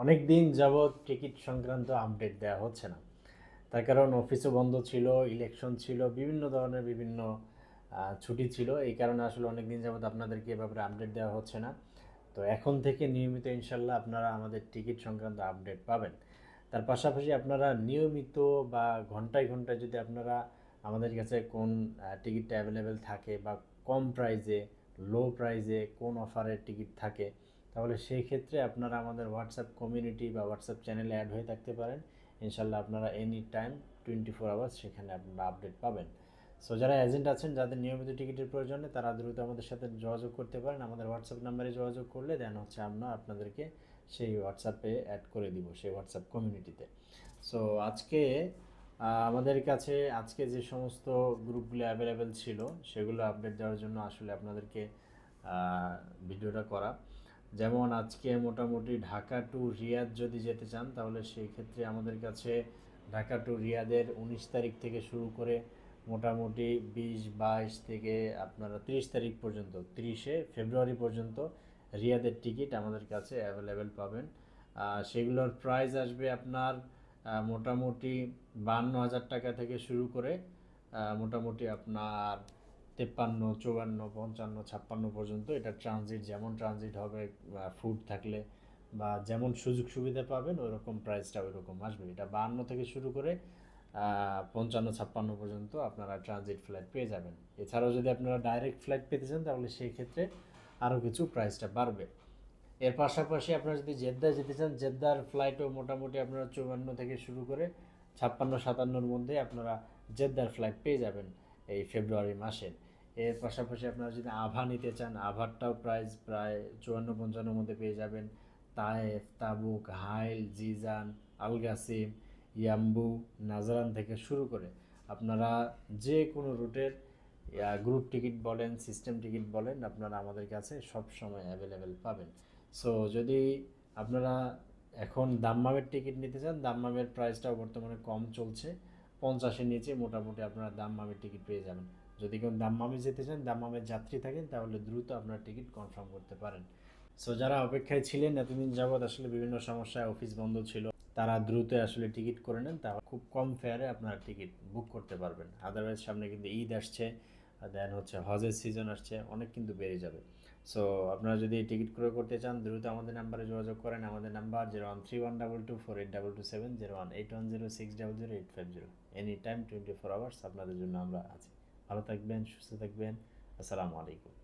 অনেক দিন যাবৎ টিকিট সংক্রান্ত আপডেট দেওয়া হচ্ছে না। তার কারণ অফিসও বন্ধ ছিল, ইলেকশন ছিল, বিভিন্ন ধরনের বিভিন্ন ছুটি ছিল। এই কারণে আসলে অনেক দিন যাবৎ আপনাদেরকে এ ব্যাপারে আপডেট দেওয়া হচ্ছে না। তো এখন থেকে নিয়মিত ইনশাল্লাহ আপনারা আমাদের টিকিট সংক্রান্ত আপডেট পাবেন। তার পাশাপাশি আপনারা নিয়মিত বা ঘন্টায় ঘন্টায় যদি আপনারা আমাদের কাছে কোন টিকিটটা অ্যাভেলেবেল থাকে বা কম প্রাইজে, লো প্রাইজে কোন অফারের টিকিট থাকে, তাহলে সেই ক্ষেত্রে আপনারা আমাদের হোয়াটসঅ্যাপ কমিউনিটি বা হোয়াটসঅ্যাপ চ্যানেলে অ্যাড হয়ে থাকতে পারেন। ইনশাল্লাহ আপনারা এনি টাইম 24 আওয়ার্স সেখানে আপনারা আপডেট পাবেন। সো যারা এজেন্ট আছেন, যাদের নিয়মিত টিকিটের প্রয়োজন নেই, তারা দ্রুত আমাদের সাথে যোগাযোগ করতে পারেন। আমাদের হোয়াটসঅ্যাপ নাম্বারে যোগাযোগ করলে দেন হচ্ছে আমরা আপনাদেরকে সেই হোয়াটসঅ্যাপে অ্যাড করে দিব, সেই হোয়াটসঅ্যাপ কমিউনিটিতে। সো আজকে আমাদের কাছে আজকে যে সমস্ত গ্রুপগুলো অ্যাভেলেবেল ছিল সেগুলো আপডেট দেওয়ার জন্য আসলে আপনাদেরকে ভিডিওটা করা। যেমন আজকে মোটামুটি ঢাকা টু রিয়াদ যদি যেতে চান, তাহলে সেই ক্ষেত্রে আমাদের কাছে ঢাকা টু রিয়াদের 19 তারিখ থেকে শুরু করে মোটামুটি 20, 22 থেকে আপনারা 30 তারিখ পর্যন্ত, 30শে ফেব্রুয়ারি পর্যন্ত রিয়াদের টিকিট আমাদের কাছে অ্যাভেলেবেল পাবেন। সেগুলোর প্রাইস আসবে আপনার মোটামুটি 52,000 টাকা থেকে শুরু করে মোটামুটি আপনার 53, 54, 55, 56 পর্যন্ত। এটা ট্রানজিট, যেমন ট্রানজিট হবে, ফুড থাকলে বা যেমন সুযোগ সুবিধা পাবেন ওই রকম প্রাইসটা ওই রকম আসবে। এটা 52 থেকে শুরু করে 55, 56 পর্যন্ত আপনারা ট্রানজিট ফ্লাইট পেয়ে যাবেন। এছাড়াও যদি আপনারা ডাইরেক্ট ফ্লাইট পেতে চান, তাহলে সেই ক্ষেত্রে আরও কিছু প্রাইসটা বাড়বে। এর পাশাপাশি আপনারা যদি জেদ্দা যেতে চান, জেদ্দার ফ্লাইটও মোটামুটি আপনারা 54 থেকে শুরু করে 56, 57-র মধ্যে আপনারা জেদ্দার ফ্লাইট পেয়ে যাবেন এই ফেব্রুয়ারি মাসে। এর পাশাপাশি আপনারা যদি আভা নিতে চান, আভারটাও প্রাইস প্রায় 54, 55-র মধ্যে পেয়ে যাবেন। তায়েফ, তাবুক, হাইল, জিজান, আলগাসিম, ইয়াম্বু, নাজারান থেকে শুরু করে আপনারা যে কোনো রুটের গ্রুপ টিকিট বলেন, সিস্টেম টিকিট বলেন, আপনারা আমাদের কাছে সব সময় অ্যাভেলেবেল পাবেন। সো যদি আপনারা এখন দাম্মামের টিকিট নিতে চান, দাম্মামের প্রাইসটাও বর্তমানে কম চলছে, 50-এর নিচে মোটামুটি আপনারা দাম্মামের টিকিট পেয়ে যাবেন। যদি কেউ দাম্মামে যেতে চান, দাম্মামের যাত্রী থাকেন, তাহলে দ্রুত আপনার টিকিট কনফার্ম করতে পারেন। সো যারা অপেক্ষায় ছিলেন এতদিন যাবৎ, আসলে বিভিন্ন সমস্যায় অফিস বন্ধ ছিল, তারা দ্রুত আসলে টিকিট করে নেন, তাহলে খুব কম ফেয়ারে আপনারা টিকিট বুক করতে পারবেন। আদারওয়াইজ সামনে কিন্তু ঈদ আসছে, দেন হচ্ছে হজের সিজন আসছে, অনেক কিন্তু বেড়ে যাবে। সো আপনারা যদি টিকিট ক্রয় করতে চান, দ্রুত আমাদের নাম্বারে যোগাযোগ করেন। আমাদের নাম্বার 0131224877, 018106000850। এনি টাইম 24 আওয়ার্স আপনাদের জন্য আমরা আছি। ভালো থাকবেন, সুস্থ থাকবেন। আসসালামু আলাইকুম।